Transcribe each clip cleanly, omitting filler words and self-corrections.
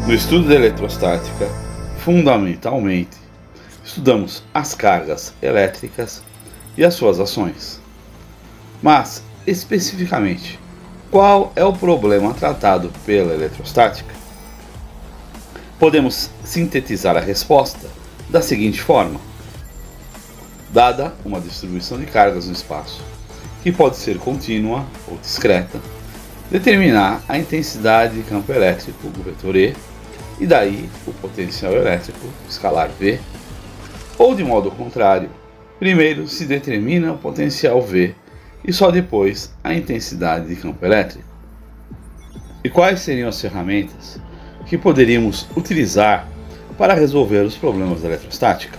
No estudo da eletrostática, fundamentalmente, estudamos as cargas elétricas e as suas ações. Mas, especificamente, qual é o problema tratado pela eletrostática? Podemos sintetizar a resposta da seguinte forma: dada uma distribuição de cargas no espaço, que pode ser contínua ou discreta, determinar a intensidade de campo elétrico, o vetor E, e daí o potencial elétrico, escalar V, ou de modo contrário, primeiro se determina o potencial V e só depois a intensidade de campo elétrico. E quais seriam as ferramentas que poderíamos utilizar para resolver os problemas da eletrostática?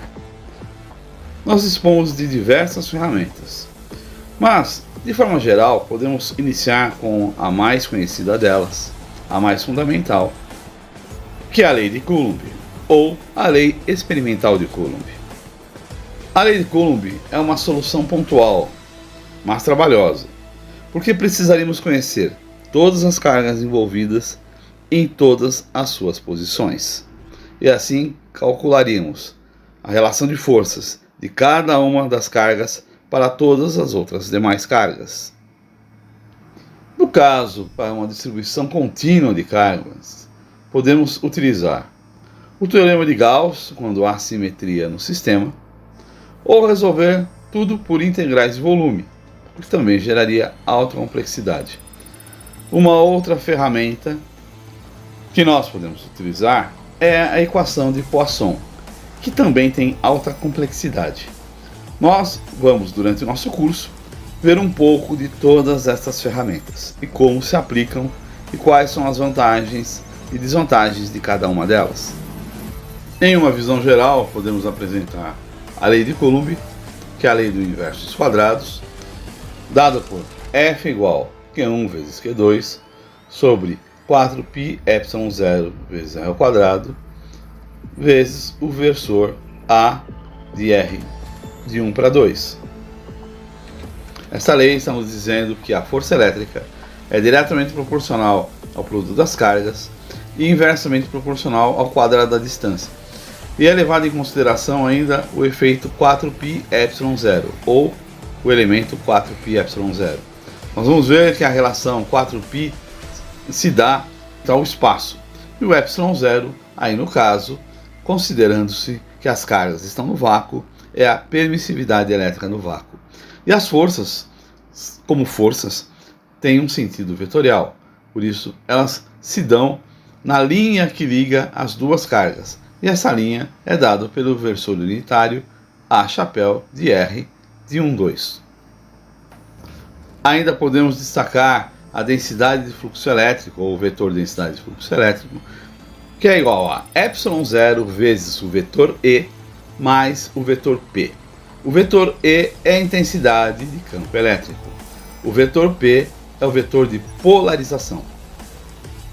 Nós dispomos de diversas ferramentas, mas, de forma geral, podemos iniciar com a mais conhecida delas, a mais fundamental, que é a lei de Coulomb, ou a lei experimental de Coulomb. A lei de Coulomb é uma solução pontual, mas trabalhosa, porque precisaríamos conhecer todas as cargas envolvidas em todas as suas posições, e assim calcularíamos a relação de forças de cada uma das cargas para todas as outras demais cargas. No caso, para uma distribuição contínua de cargas, podemos utilizar o teorema de Gauss quando há simetria no sistema, ou resolver tudo por integrais de volume, o que também geraria alta complexidade. Uma outra ferramenta que nós podemos utilizar é a equação de Poisson, que também tem alta complexidade. Nós vamos, durante o nosso curso, ver um pouco de todas essas ferramentas e como se aplicam e quais são as vantagens e desvantagens de cada uma delas. Em uma visão geral, podemos apresentar a lei de Coulomb, que é a lei do inverso dos quadrados, dada por F igual Q1 vezes Q2 sobre 4πε0 vezes R ao quadrado vezes o versor A de R de 1 para 2. Esta lei está nos dizendo que a força elétrica é diretamente proporcional ao produto das cargas e inversamente proporcional ao quadrado da distância. E é levado em consideração ainda o efeito 4πε0, ou o elemento 4πε0. Nós vamos ver que a relação 4π se dá ao espaço, e o ε0, aí no caso, considerando-se que as cargas estão no vácuo, é a permissividade elétrica no vácuo. E as forças, como forças, têm um sentido vetorial, por isso elas se dão na linha que liga as duas cargas, e essa linha é dada pelo versor unitário A chapéu de R de 1, 2. Ainda podemos destacar a densidade de fluxo elétrico, ou vetor densidade de fluxo elétrico, que é igual a ε0 vezes o vetor E mais o vetor P. O vetor E é a intensidade de campo elétrico. O vetor P é o vetor de polarização.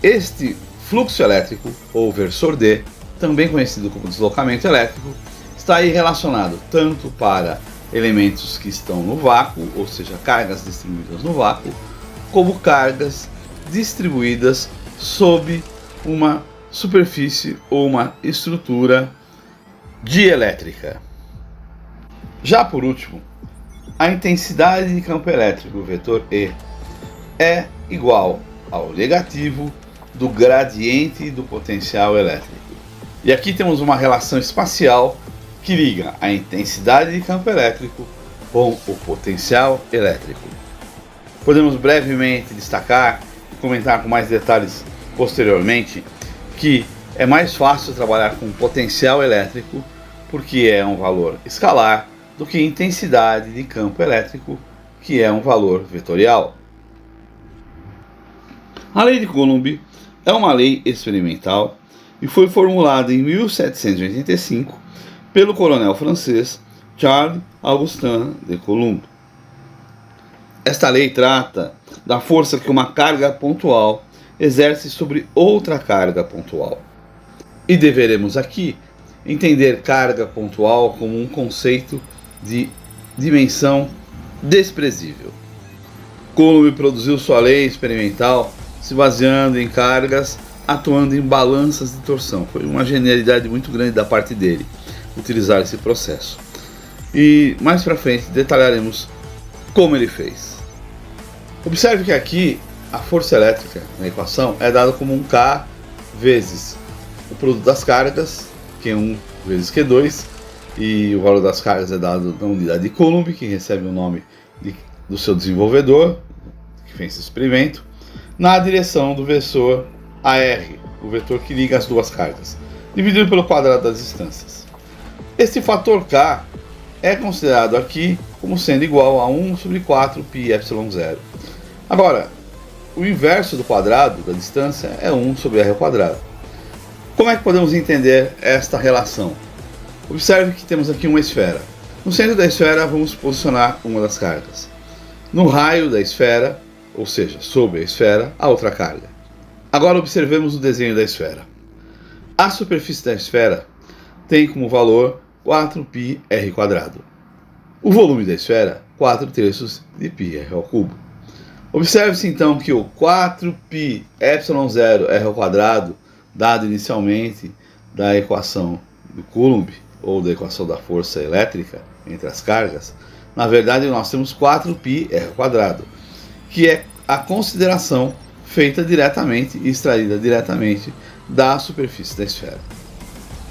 Este fluxo elétrico, ou versor D, também conhecido como deslocamento elétrico, está aí relacionado tanto para elementos que estão no vácuo, ou seja, cargas distribuídas no vácuo, como cargas distribuídas sob uma superfície ou uma estrutura dielétrica. Já por último, a intensidade de campo elétrico, o vetor E, é igual ao negativo do gradiente do potencial elétrico. E aqui temos uma relação espacial que liga a intensidade de campo elétrico com o potencial elétrico. Podemos brevemente destacar e comentar com mais detalhes posteriormente que é mais fácil trabalhar com potencial elétrico porque é um valor escalar do que intensidade de campo elétrico, que é um valor vetorial. A lei de Coulomb é uma lei experimental e foi formulada em 1785 pelo coronel francês Charles Augustin de Coulomb. Esta lei trata da força que uma carga pontual exerce sobre outra carga pontual. E deveremos aqui entender carga pontual como um conceito de dimensão desprezível. Coulomb produziu sua lei experimental se baseando em cargas atuando em balanças de torção. Foi uma genialidade muito grande da parte dele utilizar esse processo. E mais para frente detalharemos como ele fez. Observe que aqui a força elétrica na equação é dada como um K vezes o produto das cargas, Q1 vezes Q2, e o valor das cargas é dado na unidade de Coulomb, que recebe o nome do seu desenvolvedor, que fez esse experimento, na direção do vetor AR, o vetor que liga as duas cargas, dividido pelo quadrado das distâncias. Este fator K é considerado aqui como sendo igual a 1 sobre 4 πε0. Agora, o inverso do quadrado da distância é 1 sobre r ao quadrado. Como é que podemos entender esta relação? Observe que temos aqui uma esfera. No centro da esfera vamos posicionar uma das cargas. No raio da esfera, ou seja, sobre a esfera, a outra carga. Agora observemos o desenho da esfera. A superfície da esfera tem como valor 4πr². O volume da esfera, 4/3 de πr ao cubo. Observe-se então que o 4πε0r², dado inicialmente da equação de Coulomb, ou da equação da força elétrica entre as cargas, na verdade nós temos 4πr², que é a consideração feita diretamente e extraída diretamente da superfície da esfera.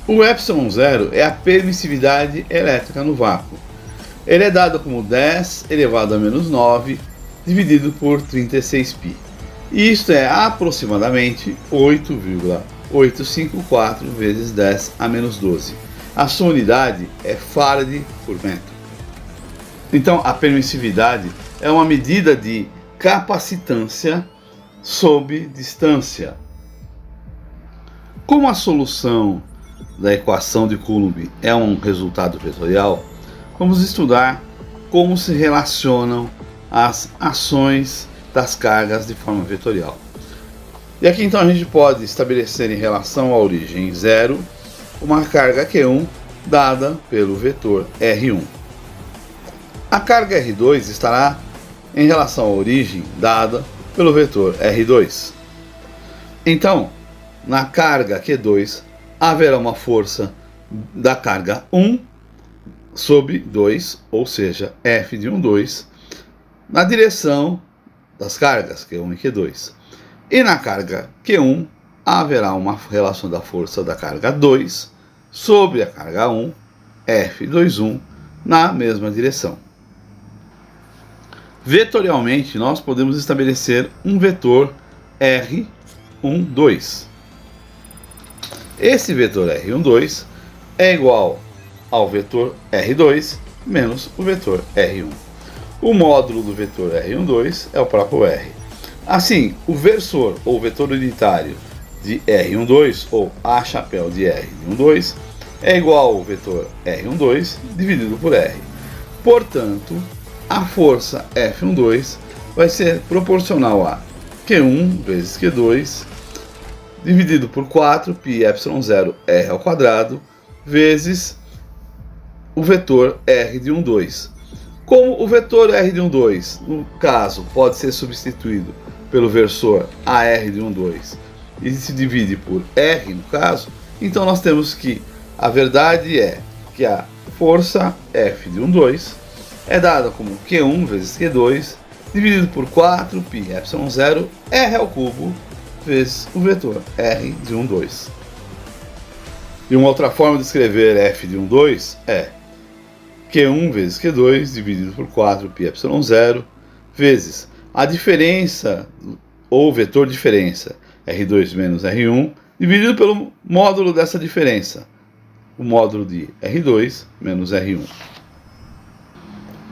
O ε0 é a permissividade elétrica no vácuo. Ele é dado como 10 elevado a menos 9 dividido por 36π. E isto é aproximadamente 8,854 vezes 10 a menos 12. A sua unidade é farad por metro. Então, a permissividade é uma medida de capacitância sob distância. Como a solução da equação de Coulomb é um resultado vetorial, vamos estudar como se relacionam as ações das cargas de forma vetorial. E aqui então a gente pode estabelecer em relação à origem 0 uma carga Q1 dada pelo vetor R1. A carga R2 estará em relação à origem dada pelo vetor R2. Então, na carga Q2 haverá uma força da carga 1 sobre 2, ou seja, F de 2, na direção das cargas Q1 e Q2. E na carga Q1 haverá uma relação da força da carga 2 sobre a carga 1, F21, na mesma direção. Vetorialmente, nós podemos estabelecer um vetor R12. Esse vetor R12 é igual ao vetor R2 menos o vetor R1. O módulo do vetor R12 é o próprio R. Assim, o versor ou vetor unitário de R12 ou a chapéu de R12 é igual ao vetor R12 dividido por R. Portanto, a força F12 vai ser proporcional a Q1 vezes Q2 dividido por 4πε0r² vezes o vetor R de 12. Como o vetor R de 12, no caso, pode ser substituído pelo versor AR de 12 e se divide por R no caso, então nós temos que a verdade é que a força F de 12 é dada como Q1 vezes Q2 dividido por 4πε0r³ vezes o vetor R de 12. E uma outra forma de escrever F de 12 é Q1 vezes Q2 dividido por 4πε0 vezes a diferença ou vetor diferença R2 menos R1 dividido pelo módulo dessa diferença, o módulo de R2 menos R1.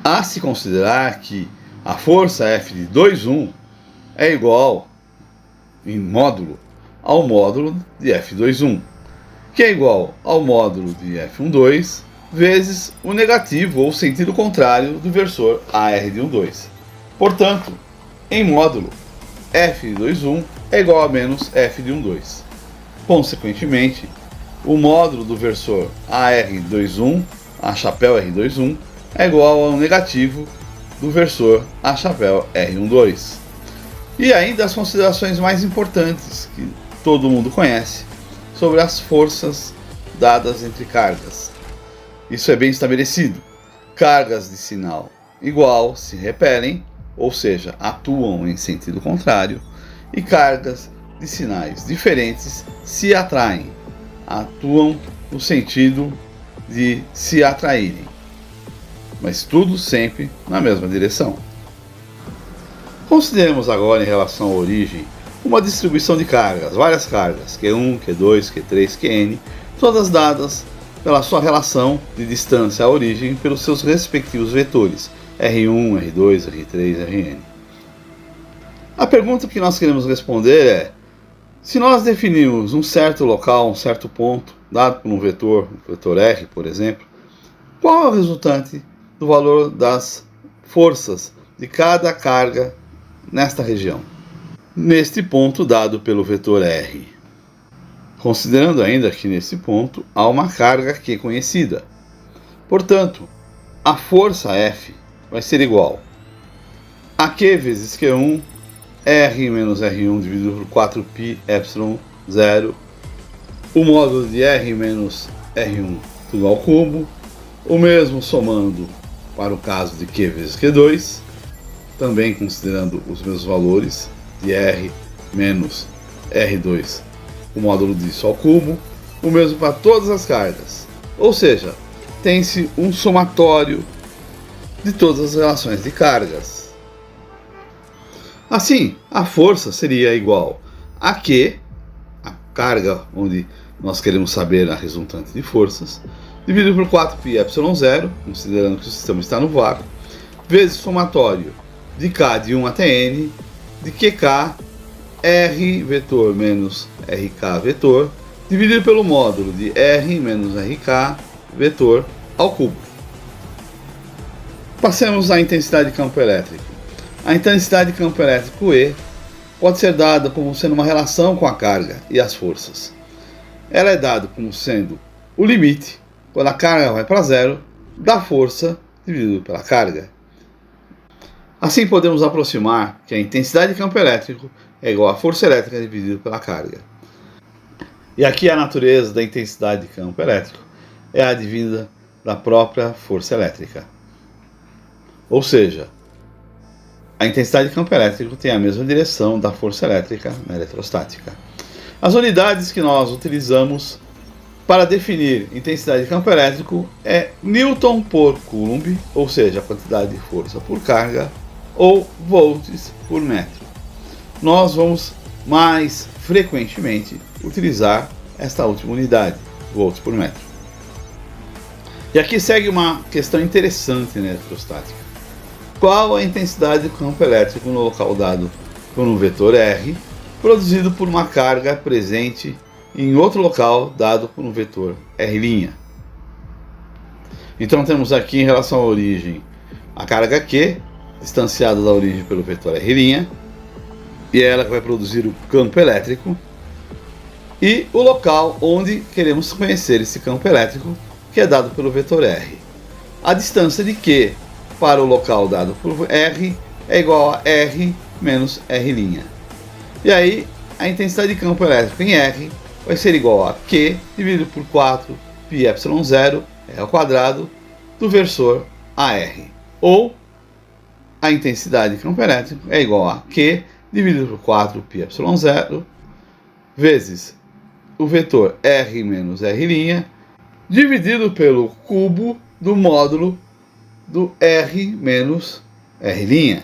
A se considerar que a força F de 2,1 é igual em módulo ao módulo de F2,1, que é igual ao módulo de F12 vezes o negativo ou sentido contrário do versor AR de 12. Portanto, em módulo, F de 2,1 é igual a menos F de 12. Consequentemente, o módulo do versor AR de 2,1, a chapéu R21, é igual ao negativo do versor a chapéu R12. E ainda as considerações mais importantes, que todo mundo conhece sobre as forças dadas entre cargas. Isso é bem estabelecido. Cargas de sinal igual se repelem, ou seja, atuam em sentido contrário, e cargas de sinais diferentes se atraem, atuam no sentido de se atraírem, mas tudo sempre na mesma direção. Consideremos agora, em relação à origem, uma distribuição de cargas, várias cargas, Q1, Q2, Q3, Qn, todas dadas pela sua relação de distância à origem pelos seus respectivos vetores, R1, R2, R3, Rn. A pergunta que nós queremos responder é: se nós definirmos um certo local, um certo ponto, dado por um vetor R, por exemplo, qual é o resultante do valor das forças de cada carga nesta região, neste ponto dado pelo vetor R? Considerando ainda que nesse ponto há uma carga Q conhecida. Portanto, a força F vai ser igual a Q vezes Q1, R menos R1 dividido por 4π epsilon 0, o módulo de R menos R1 tudo ao cubo, o mesmo somando para o caso de Q vezes Q2, também considerando os mesmos valores de R menos R2, o módulo disso ao cubo, o mesmo para todas as cargas. Ou seja, tem-se um somatório de todas as relações de cargas. Assim, a força seria igual a Q, a carga onde nós queremos saber a resultante de forças, dividido por 4π epsilon 0, considerando que o sistema está no vácuo, vezes o somatório de K de 1 até N, de QK, R vetor menos RK vetor, dividido pelo módulo de R menos RK vetor ao cubo. Passemos à intensidade de campo elétrico. A intensidade de campo elétrico E pode ser dada como sendo uma relação com a carga e as forças. Ela é dada como sendo o limite, quando a carga vai para zero, da força dividido pela carga. Assim podemos aproximar que a intensidade de campo elétrico é igual à força elétrica dividida pela carga. E aqui a natureza da intensidade de campo elétrico é advinda da própria força elétrica. Ou seja, a intensidade de campo elétrico tem a mesma direção da força elétrica na eletrostática. As unidades que nós utilizamos para definir intensidade de campo elétrico é Newton por Coulomb, ou seja, a quantidade de força por carga, ou volts por metro. Nós vamos mais frequentemente utilizar esta última unidade, volts por metro. E aqui segue uma questão interessante na eletrostática. Qual a intensidade de campo elétrico no local dado por um vetor R, produzido por uma carga presente em outro local dado por um vetor R'? Então temos aqui, em relação à origem, a carga Q, distanciada da origem pelo vetor R', e é ela que vai produzir o campo elétrico, e o local onde queremos conhecer esse campo elétrico, que é dado pelo vetor R. A distância de Q para o local dado por R é igual a R menos R'. E aí, a intensidade de campo elétrico em R vai ser igual a Q dividido por 4π epsilon 0 R ao quadrado do versor AR. Ou a intensidade de campo elétrico é igual a Q dividido por 4π epsilon 0 vezes o vetor R menos R' dividido pelo cubo do módulo do R menos R'.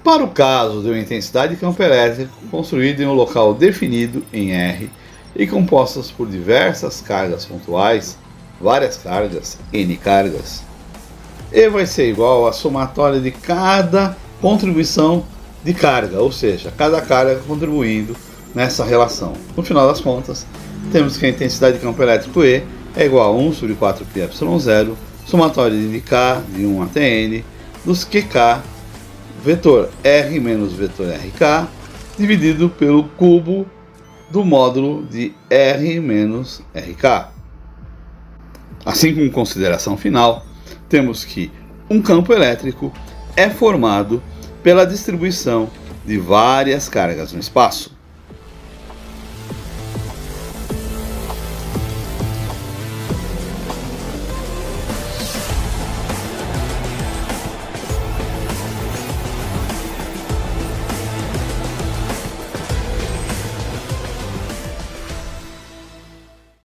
Para o caso de uma intensidade de campo elétrico construída em um local definido em R e compostas por diversas cargas pontuais, várias cargas, N cargas, E vai ser igual à somatória de cada contribuição de carga, ou seja, cada carga contribuindo nessa relação. No final das contas, temos que a intensidade de campo elétrico E é igual a 1 sobre 4π epsilon 0, somatória de K de 1 até N, dos QK, vetor R menos vetor RK, dividido pelo cubo do módulo de R menos RK. Assim como consideração final, temos que um campo elétrico é formado pela distribuição de várias cargas no espaço.